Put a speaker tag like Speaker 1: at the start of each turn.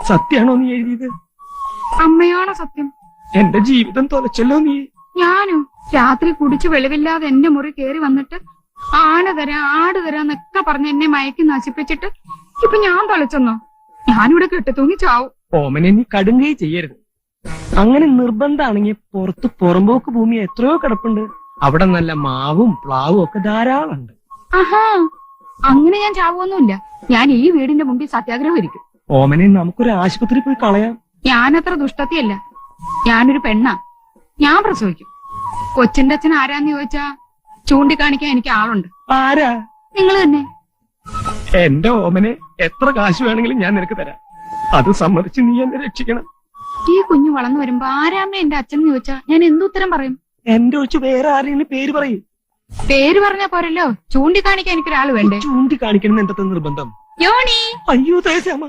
Speaker 1: സത്യാണോ നീ എഴുതിയത്?
Speaker 2: അമ്മയാണോ സത്യം?
Speaker 1: എന്റെ ജീവിതം തൊലച്ചല്ലോ നീ.
Speaker 2: ഞാനോ? രാത്രി കുടിച്ചു വെളിവില്ലാതെ എന്റെ മുറി കേറി വന്നിട്ട് ആട് തരാന്നൊക്കെ പറഞ്ഞ് എന്നെ മയക്കി നശിപ്പിച്ചിട്ട് ഇപ്പൊ ഞാൻ തൊലച്ചെന്നോ? ഞാനിവിടെ കെട്ടിത്തൂങ്ങി ചാവും.
Speaker 1: ഓമനെ നീ കടുങ്കൈ ചെയ്യരുത്. അങ്ങനെ നിർബന്ധാണെങ്കിൽ പുറത്ത് പുറമ്പോക്ക് ഭൂമി എത്രയോ കിടപ്പുണ്ട്. അവിടെ നല്ല മാവും പ്ലാവും ഒക്കെ ധാരാളമുണ്ട്.
Speaker 2: ആഹാ, അങ്ങനെ ഞാൻ ചാവുമൊന്നുമില്ല. ഞാൻ ഈ വീടിന്റെ മുമ്പിൽ സത്യാഗ്രഹം ഇരിക്കും.
Speaker 1: ഓമനെ നമുക്കൊരു ആശുപത്രി പോയി കളയാം.
Speaker 2: ഞാനത്ര ദുഷ്ടത്തിയല്ല. ഞാനൊരു പെണ്ണാ. ഞാൻ പ്രസവിക്കും. കൊച്ചിന്റെ അച്ഛൻ ആരാന്ന് ചോദിച്ചാ ചൂണ്ടിക്കാണിക്കാൻ എനിക്ക് ആളുണ്ട്.
Speaker 1: ആരാ?
Speaker 2: നിങ്ങൾ തന്നെ.
Speaker 1: എന്റെ ഓമനെ എത്ര കാശ് വേണമെങ്കിലും ഞാൻ നിനക്ക് തരാം. അത് സമ്മതിച്ച് നീ എന്നെ രക്ഷിക്കണം.
Speaker 2: ഈ കുഞ്ഞു വളർന്നു വരുമ്പോ ആരാമ്മ എന്റെ അച്ഛൻ ചോദിച്ചാ ഞാൻ എന്തുത്തരം പറയും?
Speaker 1: എന്റെ ഒഴിച്ച് വേറെ ആരെങ്കിലും പേര് പറയും.
Speaker 2: പേര് പറഞ്ഞാ പോരല്ലോ, ചൂണ്ടിക്കാണിക്കാൻ എനിക്കൊരാള് വേണ്ടേ?
Speaker 1: ചൂണ്ടിക്കാണിക്കണം എന്റെ നിർബന്ധം.
Speaker 2: യോണി.
Speaker 1: അയ്യോ തേശാമ.